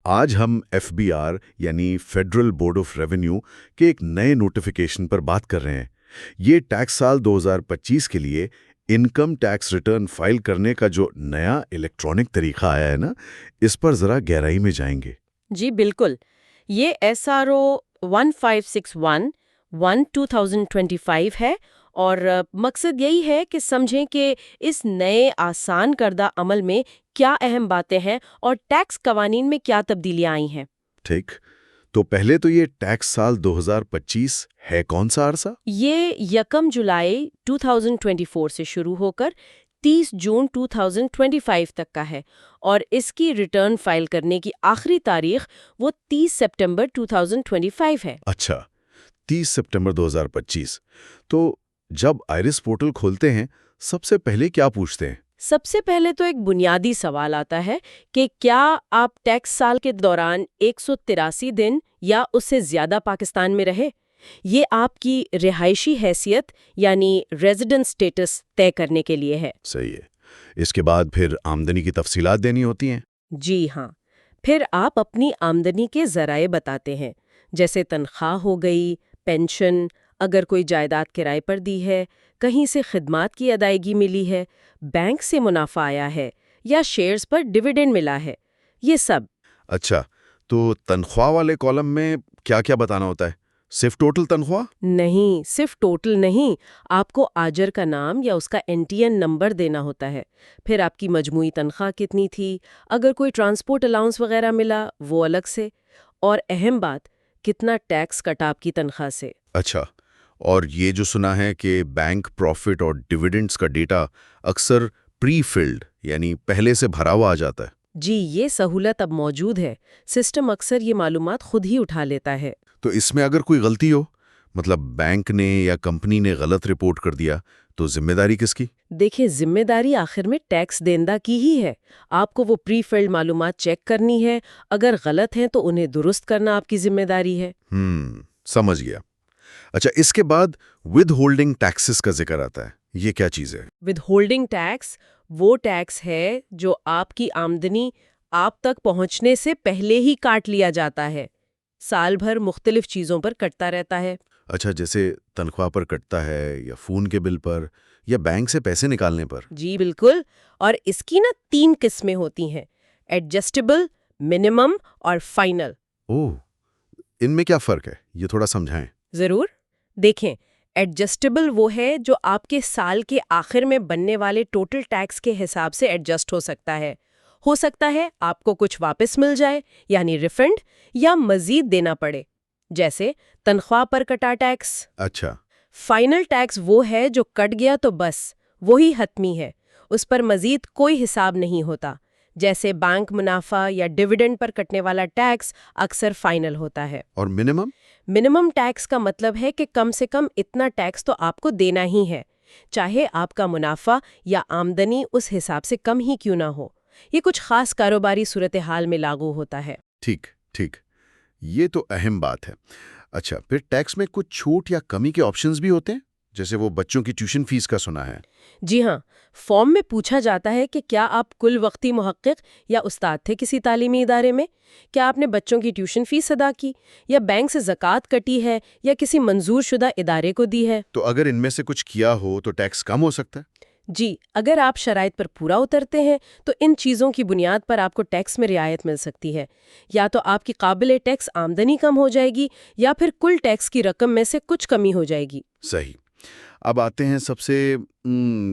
آج ہم F B are یعنی فیڈرل بورڈ آف ریونیو کے ایک نئے نوٹیفیکیشن پر بات کر رہے ہیں۔ یہ ٹیکس سال 2025 کے لیے انکم ٹیکس ریٹرن فائل کرنے کا جو نیا الیکٹرانک طریقہ آیا ہے نا، اس پر ذرا گہرائی میں جائیں گے۔ جی بالکل، یہ SRO 1561/1/2025 ہے اور مقصد یہی ہے کہ سمجھیں کہ اس نئے آسان کردہ عمل میں کیا اہم باتیں ہیں اور ٹیکس قوانین میں کیا تبدیلیاں آئی ہیں۔ ٹھیک، تو پہلے تو یہ ٹیکس سال 2025 ہے کون سا عرصہ؟ یہ 1 جولائی 2024 سے شروع ہو کر 30 جون 2025 تک کا ہے اور اس کی ریٹرن فائل کرنے کی آخری تاریخ وہ 30 سپٹمبر 2025 ہے۔ اچھا، 30 سپٹمبر 2025۔ تو جب آئرس پورٹل کھولتے ہیں سب سے پہلے کیا پوچھتے ہیں؟ سب سے پہلے تو ایک بنیادی سوال آتا ہے کہ کیا آپ ٹیکس سال کے دوران 183 دن یا اس سے زیادہ پاکستان میں رہے؟ یہ آپ کی رہائشی حیثیت یعنی ریزیڈنس سٹیٹس طے کرنے کے لیے ہے۔ صحیح ہے۔ اس کے بعد پھر آمدنی کی تفصیلات دینی ہوتی ہیں؟ جی ہاں، پھر آپ اپنی آمدنی کے ذرائع بتاتے ہیں، جیسے تنخواہ ہو گئی، پینشن، اگر کوئی جائیداد کرائے پر دی ہے، کہیں سے خدمات کی ادائیگی ملی ہے، بینک سے منافع آیا ہے یا شیئرز پر ڈیویڈنڈ ملا ہے، یہ سب۔ اچھا، تو تنخواہ والے کالم میں کیا کیا بتانا ہوتا ہے؟ صرف ٹوٹل تنخواہ؟ نہیں، صرف ٹوٹل نہیں، آپ کو آجر کا نام یا اس کا NTN نمبر دینا ہوتا ہے، پھر آپ کی مجموعی تنخواہ کتنی تھی، اگر کوئی ٹرانسپورٹ الاؤنس وغیرہ ملا وہ الگ سے، اور اہم بات، کتنا ٹیکس کٹا آپ کی تنخواہ سے۔ اچھا، اور یہ جو سنا ہے کہ بینک پروفٹ اور ڈیویڈنڈز کا ڈیٹا اکثر پری فلڈ یعنی پہلے سے بھرا ہوا آ جاتا ہے۔ جی، یہ سہولت اب موجود ہے، سسٹم اکثر یہ معلومات خود ہی اٹھا لیتا ہے۔ تو اس میں اگر کوئی غلطی ہو، مطلب بینک نے یا کمپنی نے غلط رپورٹ کر دیا، تو ذمہ داری کس کی؟ دیکھیں، ذمہ داری آخر میں ٹیکس دہندہ کی ہی ہے۔ آپ کو وہ پری فلڈ معلومات چیک کرنی ہے، اگر غلط ہیں تو انہیں درست کرنا آپ کی ذمہ داری ہے۔ سمجھ گیا۔ اچھا، اس کے بعد ود ہولڈنگ ٹیکسز کا ذکر آتا ہے، یہ کیا چیز ہے؟ ود ہولڈنگ ٹیکس وہ ٹیکس ہے جو آپ کی آمدنی آپ تک پہنچنے سے پہلے ہی کاٹ لیا جاتا ہے، سال بھر مختلف چیزوں پر کٹتا رہتا ہے۔ اچھا، جیسے تنخواہ پر کٹتا ہے یا فون کے بل پر یا بینک سے پیسے نکالنے پر؟ جی بالکل، اور اس کی 3 قسمیں ہوتی ہیں: ایڈجسٹیبل، منیمم اور فائنل۔ اوہ، ان میں کیا فرق ہے؟ یہ تھوڑا سمجھائیں۔ ضرور، دیکھیں، ایڈجسٹیبل وہ ہے جو آپ کے سال کے آخر میں بننے والے ٹوٹل ٹیکس کے حساب سے ایڈجسٹ ہو سکتا ہے آپ کو کچھ واپس مل جائے یعنی ریفنڈ، یا مزید دینا پڑے، جیسے تنخواہ پر کٹا ٹیکس۔ اچھا، فائنل ٹیکس وہ ہے جو کٹ گیا تو بس وہی حتمی ہے، اس پر مزید کوئی حساب نہیں ہوتا، جیسے بینک منافع یا ڈیویڈنڈ پر کٹنے والا ٹیکس اکثر فائنل ہوتا ہے۔ اور منیمم؟ منیمم ٹیکس کا مطلب ہے کہ کم سے کم اتنا ٹیکس تو آپ کو دینا ہی ہے، چاہے آپ کا منافع یا آمدنی اس حساب سے کم ہی کیوں نہ ہو۔ یہ کچھ خاص کاروباری صورتحال میں لاگو ہوتا ہے۔ ٹھیک ٹھیک، یہ تو اہم بات ہے۔ اچھا، پھر ٹیکس میں کچھ چھوٹ یا کمی کے آپشنز بھی ہوتے ہیں، جیسے وہ بچوں کی ٹیوشن فیس کا سنا ہے۔ جی ہاں، فارم میں پوچھا جاتا ہے کہ کیا آپ کل وقتی محقق یا استاد تھے کسی تعلیمی ادارے میں، کیا آپ نے بچوں کی ٹیوشن فیس ادا کی، یا بینک سے زکوٰۃ کٹی ہے یا کسی منظور شدہ ادارے کو دی ہے۔ تو اگر ان میں سے کچھ کیا ہو تو ٹیکس کم ہو سکتا ہے؟ جی، اگر آپ شرائط پر پورا اترتے ہیں تو ان چیزوں کی بنیاد پر آپ کو ٹیکس میں رعایت مل سکتی ہے، یا تو آپ کی قابل ٹیکس آمدنی کم ہو جائے گی یا پھر کل ٹیکس کی رقم میں سے کچھ کمی ہو جائے گی۔ صحیح۔ اب آتے ہیں سب سے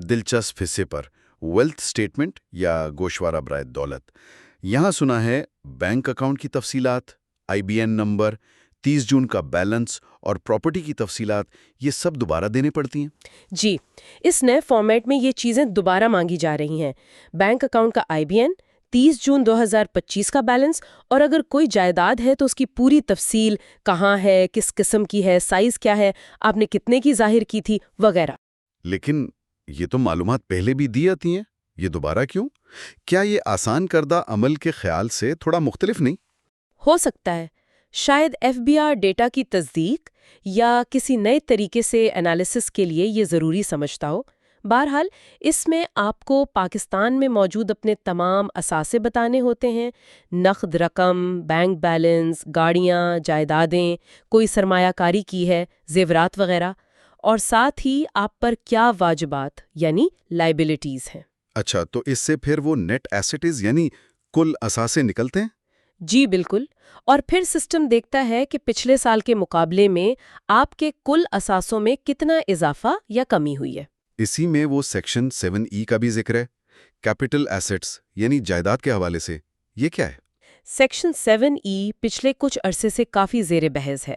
دلچسپ حصے پر، ویلتھ سٹیٹمنٹ یا گوشوارہ برائے دولت۔ یہاں سنا ہے بینک اکاؤنٹ کی تفصیلات، IBN نمبر، 30 جون کا بیلنس اور پراپرٹی کی تفصیلات، یہ سب دوبارہ دینے پڑتی ہیں؟ جی، اس نئے فارمیٹ میں یہ چیزیں دوبارہ مانگی جا رہی ہیں: بینک اکاؤنٹ کا IBN، 30 جون 2025 کا بیلنس، اور اگر کوئی جائیداد ہے تو اس کی پوری تفصیل، کہاں ہے، کس قسم کی ہے، سائز کیا ہے، آپ نے کتنے کی ظاہر کی تھی، وغیرہ۔ لیکن یہ تو معلومات پہلے بھی دی جاتی ہیں، یہ دوبارہ کیوں؟ کیا یہ آسان کردہ عمل کے خیال سے تھوڑا مختلف نہیں؟ ہو سکتا ہے، شاید FBR ڈیٹا کی تصدیق یا کسی نئے طریقے سے انالیسس کے لیے یہ ضروری سمجھتا ہو۔ بہرحال اس میں آپ کو پاکستان میں موجود اپنے تمام اثاثے بتانے ہوتے ہیں، نقد رقم، بینک بیلنس، گاڑیاں، جائیدادیں، کوئی سرمایہ کاری کی ہے، زیورات وغیرہ، اور ساتھ ہی آپ پر کیا واجبات یعنی لائبلٹیز ہیں۔ اچھا، تو اس سے پھر وہ نیٹ ایسٹز یعنی کل اثاثے نکلتے ہیں؟ جی بالکل، اور پھر سسٹم دیکھتا ہے کہ پچھلے سال کے مقابلے میں آپ کے کل اثاثوں میں کتنا اضافہ یا کمی ہوئی ہے۔ اسی میں وہ سیکشن 7E کا بھی ذکر ہے، کیپٹل ایسٹس یعنی جائیداد کے حوالے سے، یہ کیا ہے؟ سیکشن 7E پچھلے کچھ عرصے سے کافی زیر بحث ہے۔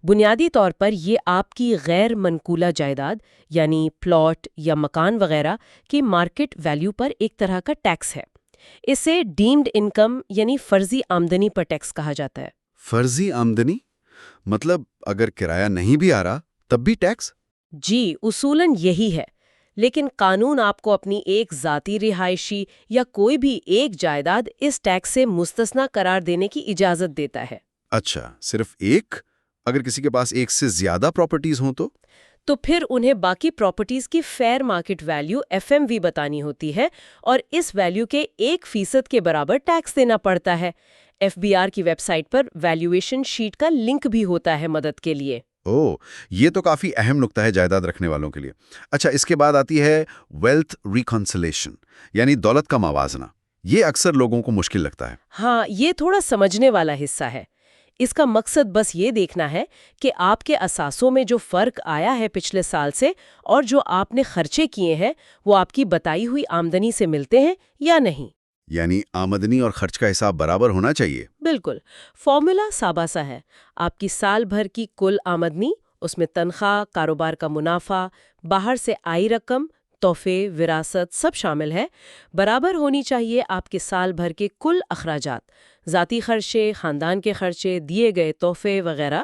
بنیادی طور پر یہ آپ کی غیر منقولہ جائیداد یعنی پلاٹ یا مکان وغیرہ کی مارکیٹ ویلیو پر ایک طرح کا ٹیکس ہے۔ اسے ڈیمڈ انکم یعنی فرضی آمدنی پر ٹیکس کہا جاتا ہے۔ فرضی آمدنی؟ مطلب اگر کرایہ نہیں بھی آ رہا تب بھی ٹیکس؟ جی اصولاً یہی ہے، لیکن قانون آپ کو اپنی ایک ذاتی رہائشی یا کوئی بھی ایک جائیداد اس ٹیکس سے مستثنی قرار دینے کی اجازت دیتا ہے۔ اچھا، صرف ایک؟ اگر کسی کے پاس ایک سے زیادہ پراپرٹیز ہوں تو پھر انہیں باقی پراپرٹیز کی فیئر مارکیٹ ویلیو FMV بتانی ہوتی ہے اور اس ویلیو کے 1% کے برابر ٹیکس دینا پڑتا ہے۔ FBR کی ویب سائٹ پر ویلیویشن شیٹ کا لنک بھی ہوتا ہے مدد کے لیے۔ یہ تو کافی اہم نکتہ ہے جائیداد رکھنے والوں کے لیے۔ اچھا، اس کے بعد آتی ہے ویلتھ ریکنسلیشن یعنی دولت کا موازنہ۔ یہ اکثر لوگوں کو مشکل لگتا ہے۔ ہاں، یہ تھوڑا سمجھنے والا حصہ ہے۔ اس کا مقصد بس یہ دیکھنا ہے کہ آپ کے اثاثوں میں جو فرق آیا ہے پچھلے سال سے اور جو آپ نے خرچے کیے ہیں وہ آپ کی بتائی ہوئی آمدنی سے ملتے ہیں یا نہیں۔ یعنی آمدنی اور خرچ کا حساب برابر ہونا چاہیے۔ بالکل، فارمولا سابا سا ہے۔ آپ کی سال بھر کی کل آمدنی، اس میں تنخواہ، کاروبار کا منافع، باہر سے آئی رقم، تحفے، وراثت سب شامل ہے، برابر ہونی چاہیے آپ کے سال بھر کے کل اخراجات، ذاتی خرچے، خاندان کے خرچے، دیے گئے تحفے وغیرہ،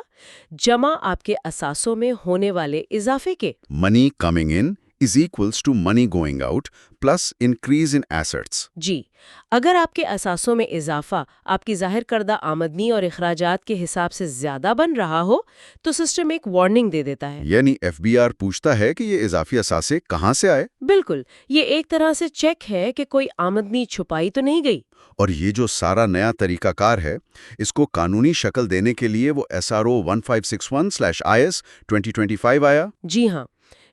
جمع آپ کے اثاثوں میں ہونے والے اضافے کے۔ Money coming in is equals to money going out plus increase in assets۔ جی، اگر آپ کے اثاثوں میں اضافہ آپ کی ظاہر کردہ آمدنی اور اخراجات کے حساب سے زیادہ بن رہا ہو تو سسٹم ایک وارننگ دے دیتا ہے۔ یعنی FBR پوچھتا ہے کہ یہ اضافی اثاثے کہاں سے آئے؟ بالکل، یہ ایک طرح سے چیک ہے کہ کوئی آمدنی چھپائی تو نہیں گئی۔ اور یہ جو سارا نیا طریقہ کار ہے، اس کو قانونی شکل دینے کے لیے وہ SRO 1561/IS 2025 آیا۔ جی ہاں،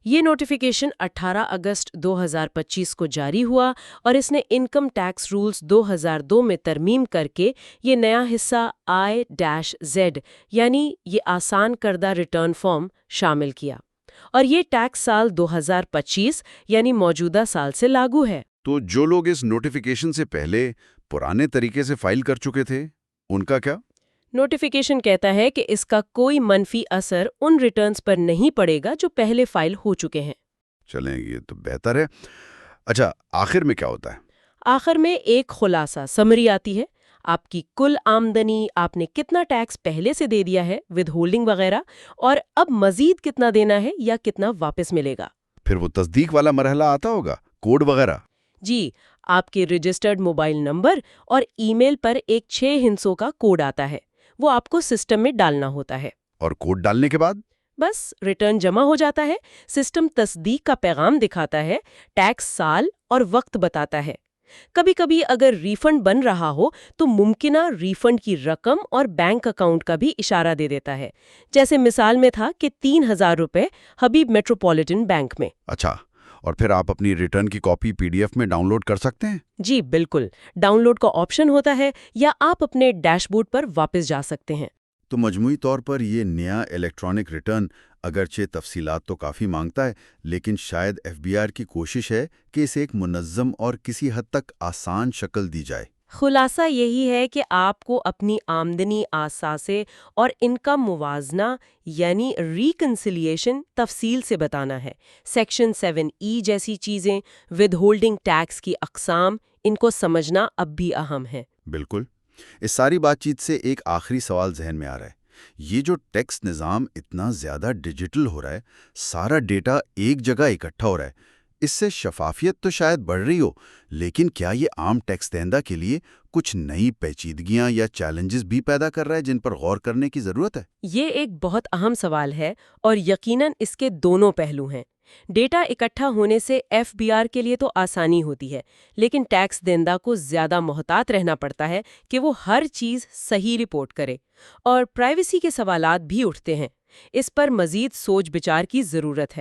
یہ نوٹیفیکیشن 18 اگست 2025 کو جاری ہوا اور اس نے انکم ٹیکس رولز 2002 میں ترمیم کر کے یہ نیا حصہ I-Z یعنی یہ آسان کردہ ریٹرن فارم شامل کیا، اور یہ ٹیکس سال 2025 یعنی موجودہ سال سے لاگو ہے۔ تو جو لوگ اس نوٹیفیکیشن سے پہلے پرانے طریقے سے فائل کر چکے تھے، ان کا کیا؟ نوٹیفیکیشن کہتا ہے کہ اس کا کوئی منفی اثر ان ریٹرنز پر نہیں پڑے گا جو پہلے فائل ہو چکے ہیں۔ چلیں، یہ تو بہتر ہے۔ اچھا، آخر میں کیا ہوتا ہے؟ آخر میں ایک خلاصہ سمری آتی ہے، آپ کی کل آمدنی، آپ نے کتنا ٹیکس پہلے سے دے دیا ہے ود ہولڈنگ وغیرہ، اور اب مزید کتنا دینا ہے یا کتنا واپس ملے گا۔ پھر وہ تصدیق والا مرحلہ آتا ہوگا، کوڈ وغیرہ؟ جی، آپ کے رجسٹرڈ موبائل نمبر اور ای میل پر ایک 6 ہندسوں کا کوڈ آتا ہے، وہ آپ کو سسٹم میں ڈالنا ہوتا ہے۔ اور کوڈ ڈالنے کے بعد بس ریٹرن جمع ہو جاتا ہے، سسٹم تصدیق کا پیغام دکھاتا ہے، ٹیکس سال اور وقت بتاتا ہے۔ کبھی کبھی اگر ریفنڈ بن رہا ہو تو ممکنہ ریفنڈ کی رقم اور بینک اکاؤنٹ کا بھی اشارہ دے دیتا ہے، جیسے مثال میں تھا کہ 3000 روپے حبیب میٹروپولیٹن بینک میں۔ اچھا، اور پھر آپ اپنی ریٹرن کی کاپی PDF میں ڈاؤن لوڈ کر سکتے ہیں؟ جی بالکل، ڈاؤن لوڈ کا آپشن ہوتا ہے یا آپ اپنے ڈیش بورڈ پر واپس جا سکتے ہیں۔ تو مجموعی طور پر یہ نیا الیکٹرانک ریٹرن اگرچہ تفصیلات تو کافی مانگتا ہے، لیکن شاید FBR کی کوشش ہے کہ اسے ایک منظم اور کسی حد تک آسان شکل دی جائے۔ خلاصہ یہی ہے کہ آپ کو اپنی آمدنی، اثاثے اور انکم موازنہ یعنی ریکنسیلیشن تفصیل سے بتانا ہے۔ سیکشن 7E جیسی چیزیں، ود ہولڈنگ ٹیکس کی اقسام، ان کو سمجھنا اب بھی اہم ہے۔ بالکل۔ اس ساری بات چیت سے ایک آخری سوال ذہن میں آ رہا ہے۔ یہ جو ٹیکس نظام اتنا زیادہ ڈیجیٹل ہو رہا ہے، سارا ڈیٹا ایک جگہ اکٹھا ہو رہا ہے، اس سے شفافیت تو شاید بڑھ رہی ہو، لیکن کیا یہ عام ٹیکس دہندہ کے لیے کچھ نئی پیچیدگیاں یا چیلنجز بھی پیدا کر رہا ہے جن پر غور کرنے کی ضرورت ہے؟ یہ ایک بہت اہم سوال ہے اور یقیناً اس کے دونوں پہلو ہیں۔ ڈیٹا اکٹھا ہونے سے FBR کے لیے تو آسانی ہوتی ہے، لیکن ٹیکس دہندہ کو زیادہ محتاط رہنا پڑتا ہے کہ وہ ہر چیز صحیح رپورٹ کرے، اور پرائیویسی کے سوالات بھی اٹھتے ہیں۔ اس پر مزید سوچ بچار کی ضرورت ہے۔